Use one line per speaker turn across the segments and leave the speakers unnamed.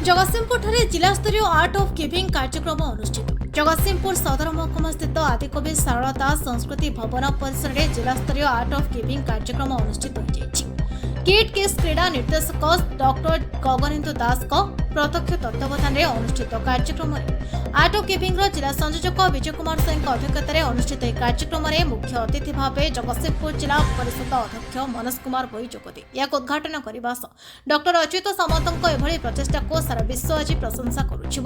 जगतसिंहपुर जिला स्तरीय art of giving कार्यक्रम अनुष्ठित। जगतसिंहपुर सदर महकुमा स्थित आदिकवि सारला दास संस्कृति भवन परिसर में जिला स्तरीय आर्ट ऑफ गिविंग कार्यक्रम अनुष्ठित हो किट केस क्रीड़ा निर्देशक डॉक्टर गगनेन्दु दास प्रत्यक्ष तत्वावधान में अनुष्ठित कार्यक्रम आर्ट ऑफ गिविंग जिला संयोजक विजय कुमार सिंह अध्यक्षतार अनुष्ठित कार्यक्रम में मुख्य अतिथि भाव जगतसिंहपुर जिला परिषद अध्यक्ष मनोज कुमार भोई जोगदे या उद्घाटन करने डॉक्टर अच्युत सामंत एभली प्रचेषा को सारा विश्व आज प्रशंसा करुच्ची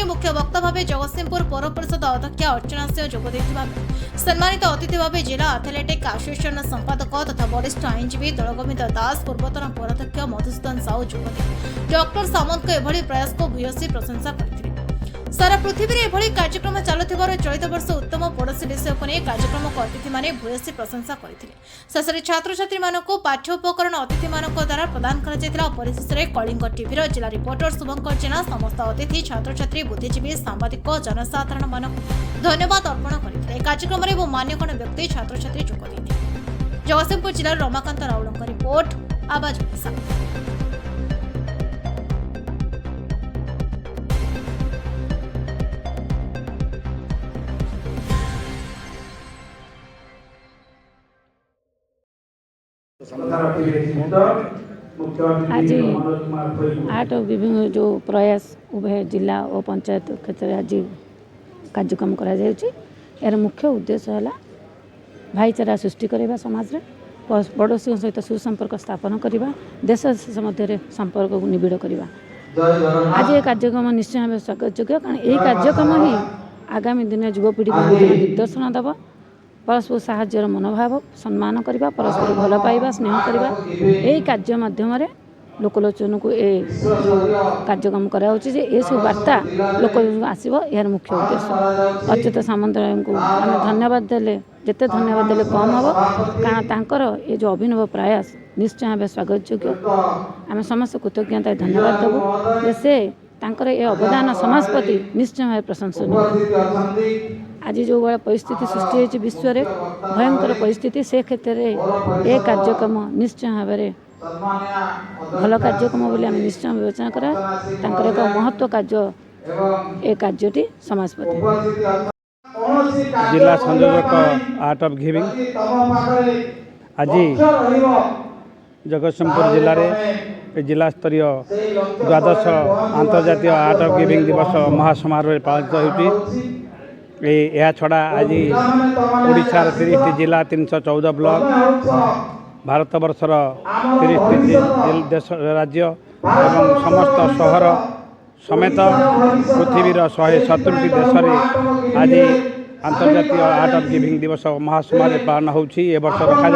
मुख्य वक्ता भाव जगतसिंहपुर पौर परिषद अध्यक्ष अर्चना सिंह जोगदे सम्मानित अतिथि भाव जिला एथलेटिक एसोसिएशन संपादक तथा वरिष्ठ आईनजीवी दलगोविंद दास पूर्वतन पौराध्यक्ष मधुसूदन साहू जोगदे डॉक्टर सामंत एभली प्रयास को भूयसी प्रशंसा करथिले। सारा पृथ्वी में एभली कार्यक्रम चलुथिबार चलित वर्ष उत्तम पड़ोशी विषय को कार्यक्रम को अतिथि माने भूयसी प्रशंसा करथिले। शेष छात्र छात्री मानक पाठ्य उपकरण अतिथि मानक द्वारा प्रदान करा परिशेष में कलिंग टीवी जिला रिपोर्टर शुभंकर जेना समस्त अतिथि छात्र छात्री बुद्धिजीवी सांबादिक जनसाधारण मानक धन्यवाद अर्पण करथिले। कार्यक्रम में बहु मान्यगण्य व्यक्ति छात्र छात्री जोग देथिले। जगतसिंहपुर जिला रमाकांत राउलଙ୍କ रिपोर्ट आवाज ओडिशा।
आज आर्ट ऑफ गिविंग जो प्रयास उभय जिला और पंचायत क्षेत्र में आज कार्यक्रम करा यार मुख्य उद्देश्य है भाईचारा सृष्टि करवा समाज में पड़ोशी सहित सुसंपर्क स्थापन करवा देश मध्य संपर्क को निबिड़ करवा। आज ये कार्यक्रम निश्चय भाव स्वागत योग्य कारण यही कार्यक्रम ही आगामी दिन युवपीढ़ी को दिग्दर्शन देव परस्पर साहाय्यर मनोभाव सम्मान करवा परस्पर भल पाइबा स्नेह करवा यही कार्य माध्यम लोकलोचन को ये कार्यक्रम कराउछि जे ये सब वार्ता लोक आसब यार मुख्य उद्देश्य। अच्युत सामंत को आम धन्यवाद देले जिते धन्यवाद देले कम हम कारण तांकर ये जो अभिनव प्रयास निश्चय भाव स्वागत योग्य। आम समस्त कृतज्ञता धन्यवाद देवु से तांकर ये अवदान समाज प्रति निश्चय भाव प्रशंसनीय। आज जो भाई परिस्थिति सृष्टि होती विश्व में भयंकर परिस्थिति से क्षेत्र में ये कार्यक्रम निश्चय भाव में भल कार्यक्रम बोली आम निश्चय विवेचना करा एक महत्व कार्य ए कार्यटी समाज प्रति।
जिला संयोजक आर्ट ऑफ गिविंग आज जगतसिंहपुर जिले में जिला स्तरीय द्वादश अंतर्जातीय आर्ट ऑफ गिविंग दिवस महासमारोह पालित होती। यह छड़ा आज ओडिशार 30 जिला 314 ब्लॉक भारत वर्षर 30 देश राज्य एवं समस्त शहर समेत पृथ्वीर 170 देश में आज अंतर्जातीय आर्ट ऑफ गिविंग दिवस महासमारोह पालन होछि। ए वर्ष रखा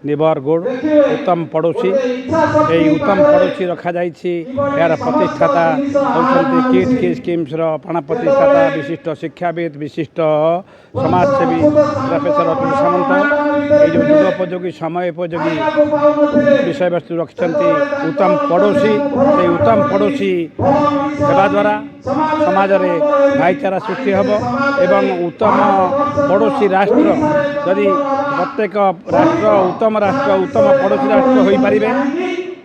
निबर गुड उत्तम पड़ोशी यही उत्तम पड़ोशी रखा यार प्रतिष्ठाता होती किट के स्कीम्स प्राण प्रतिष्ठाता विशिष्ट शिक्षाविद विशिष्ट समाजसेवी प्रोफेसर अच्युत सामंत ये जो युगोपयोगी समय उपयोगी विषय वस्तु रखिंट उत्तम पड़ोशी से उत्तम पड़ोशी सेवा द्वारा समाज में भाईचारा सृष्टि हम एवं उत्तम पड़ोशी राष्ट्र यदि प्रत्येक राष्ट्र उत्तम पड़ोशी राष्ट्र हो पारे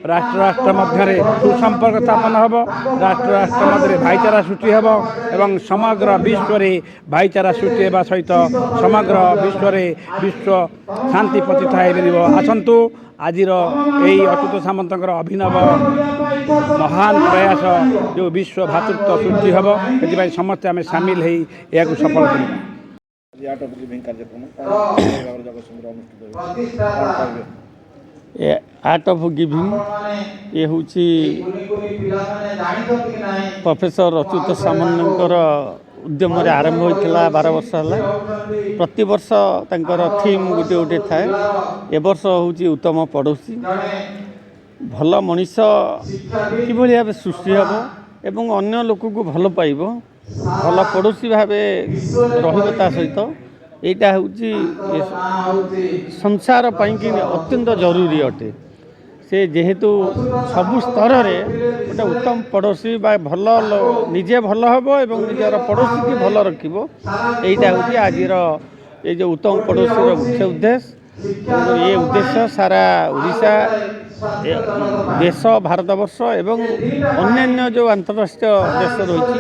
राष्ट्र राष्ट्र मध्य सुसंपर्क स्थापन हम राष्ट्र राष्ट्र मध्य भाईचारा सृष्टि हम एवं समग्र विश्व में भाईचारा सृष्टि होगा सहित समग्र विश्व शांति प्रतिष्ठा हो। आसतु आज यही अच्युत सामंत अभिनव महान प्रयास जो विश्व भातृत्व सृष्टि हम से समस्त आम सामिल हो सफल कर
आर्ट ऑफ गिविंग ये हूँ प्रोफेसर अच्युत सामंत उद्यम आरंभ होता 12 वर्ष है। प्रति वर्ष थीम गोटे गोटे थाए ए वर्ष हूँ उत्तम पड़ोशी भल मनीष कि भाव सृष्टि हम एवं अन्य लोक को भल पाइब भल पड़ोशी भाव रहा सहित यहाँ हूँ संसार कि अत्यंत जरूरी अटे से जेहेतु सबु स्तर में गोटे उत्तम पड़ोशी भल निजे भल हम एवं निजर पड़ोशी की भल रखिब यहाँ हूँ आज ये जो उत्तम पड़ोशी मुख्य उद्देश्य ये उद्देश्य सारा ओडिशा ଦେଶ ଭାରତବର୍ଷ ଏବଂ ଅନ୍ୟାନ୍ୟ ଯେଉଁ ଆନ୍ତଃରାଷ୍ଟ୍ରୀୟ ଦେଶ ରହିଛି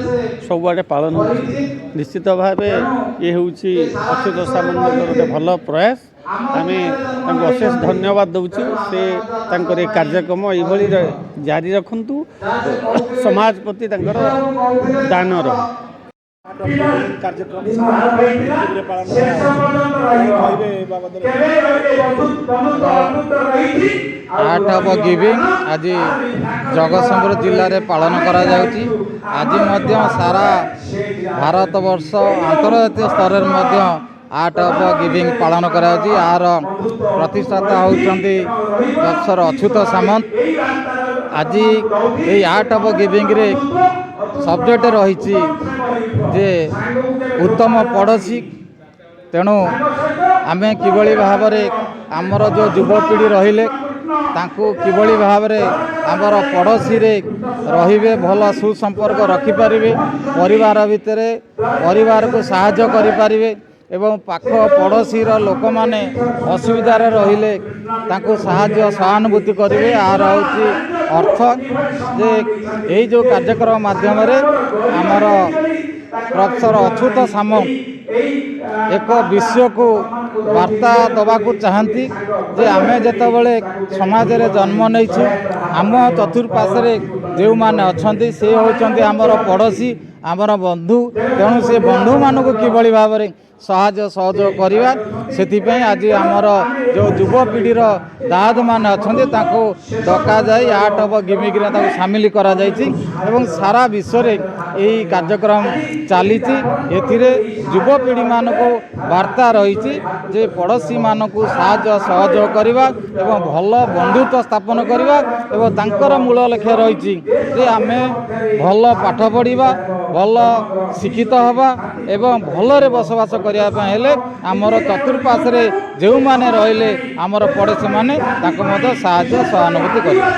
ସବୁଆଡ଼େ ପାଳନ ହେଉଛି। ନିଶ୍ଚିତ ଭାବେ ଇଏ ହେଉଛି ଅଚ୍ୟୁତ ସାମନ୍ତଙ୍କର ଗୋଟେ ଭଲ ପ୍ରୟାସ। ଆମେ ତାଙ୍କୁ ଅଶେଷ ଧନ୍ୟବାଦ ଦେଉଛୁ। ସେ ତାଙ୍କର ଏ କାର୍ଯ୍ୟକ୍ରମ ଏଇଭଳି ଜାରି ରଖନ୍ତୁ, ସମାଜ ପ୍ରତି ତାଙ୍କର ଦାନ ରହୁ।
ଆର୍ଟ ଅଫ୍ ଗିଭିଂ ଆଜି ଜଗତସିଂହପୁର ଜିଲ୍ଲାରେ ପାଳନ କରାଯାଉଛି। ଆଜି ମଧ୍ୟ ସାରା ଭାରତବର୍ଷ ଆନ୍ତର୍ଜାତୀୟ ସ୍ତରରେ ମଧ୍ୟ ଆର୍ଟ ଅଫ୍ ଗିଭିଂ ପାଳନ କରାଯାଉଛି। ଏହାର ପ୍ରତିଷ୍ଠାତା ହେଉଛନ୍ତି ପ୍ରଫେସର ଅଚ୍ୟୁତ ସାମନ୍ତ। ଆଜି ଏହି ଆର୍ଟ ଅଫ୍ ଗିଭିଂରେ ସବଜେକ୍ଟ ରହିଛି ଯେ ଉତ୍ତମ ପଡ଼ୋଶୀ। ତେଣୁ ଆମେ କିଭଳି ଭାବରେ ଆମର ଯେଉଁ ଯୁବପିଢ଼ି ରହିଲେ ତାଙ୍କୁ କିଭଳି ଭାବରେ ଆମର ପଡ଼ୋଶୀରେ ରହିବେ, ଭଲ ସୁସମ୍ପର୍କ ରଖିପାରିବେ, ପରିବାର ଭିତରେ ପରିବାରକୁ ସାହାଯ୍ୟ କରିପାରିବେ ଏବଂ ପାଖ ପଡ଼ୋଶୀର ଲୋକମାନେ ଅସୁବିଧାରେ ରହିଲେ ତାଙ୍କୁ ସାହାଯ୍ୟ ସହାନୁଭୂତି କରିବେ। ଏହାର ହେଉଛି ଅର୍ଥ ଯେ ଏହି ଯେଉଁ କାର୍ଯ୍ୟକ୍ରମ ମାଧ୍ୟମରେ ଆମର ପ୍ରଫେସର ଅଚ୍ୟୁତ ସାମନ୍ତ ଏକ ବିଶ୍ୱକୁ ବାର୍ତ୍ତା ଦେବାକୁ ଚାହାନ୍ତି ଯେ ଆମେ ଯେତେବେଳେ ସମାଜରେ ଜନ୍ମ ନେଇଛୁ, ଆମ ଚତୁଃପାର୍ଶ୍ୱରେ ଯେଉଁମାନେ ଅଛନ୍ତି ସେ ହେଉଛନ୍ତି ଆମର ପଡ଼ୋଶୀ, ଆମର ବନ୍ଧୁ। ତେଣୁ ସେ ବନ୍ଧୁମାନଙ୍କୁ କିଭଳି ଭାବରେ ସାହାଯ୍ୟ ସହଯୋଗ କରିବା, ସେଥିପାଇଁ ଆଜି ଆମର ଯେଉଁ ଯୁବପିଢ଼ିର ଦାଦମାନେ ଅଛନ୍ତି ତାଙ୍କୁ ଡକାଯାଇ ଆର୍ଟ ଅଫ୍ ଗିଭିଂରେ ତାକୁ ସାମିଲ କରାଯାଇଛି ଏବଂ ସାରା ବିଶ୍ୱରେ ଏହି କାର୍ଯ୍ୟକ୍ରମ ଚାଲିଛି। ଏଥିରେ ଯୁବପିଢ଼ିମାନଙ୍କୁ ବାର୍ତ୍ତା ରହିଛି ଯେ ପଡ଼ୋଶୀମାନଙ୍କୁ ସାହାଯ୍ୟ ସହଯୋଗ କରିବା ଏବଂ ଭଲ ବନ୍ଧୁତ୍ୱ ସ୍ଥାପନ କରିବା ଏବଂ ତାଙ୍କର ମୂଳ ଲକ୍ଷ୍ୟ ରହିଛି ଯେ ଆମେ ଭଲ ପାଠ ପଢ଼ିବା, ଭଲ ଶିକ୍ଷିତ ହେବା ଏବଂ ଭଲରେ ବସବାସ କରିବା ପାଇଁ ହେଲେ ଆମର ଚତୁଃପାର୍ଶ୍ୱରେ ଯେଉଁମାନେ ରହିଲେ ଆମର ପଡ଼ୋଶୀମାନେ ତାଙ୍କୁ ମଧ୍ୟ ସାହାଯ୍ୟ ସହାନୁଭୂତି କରିବେ।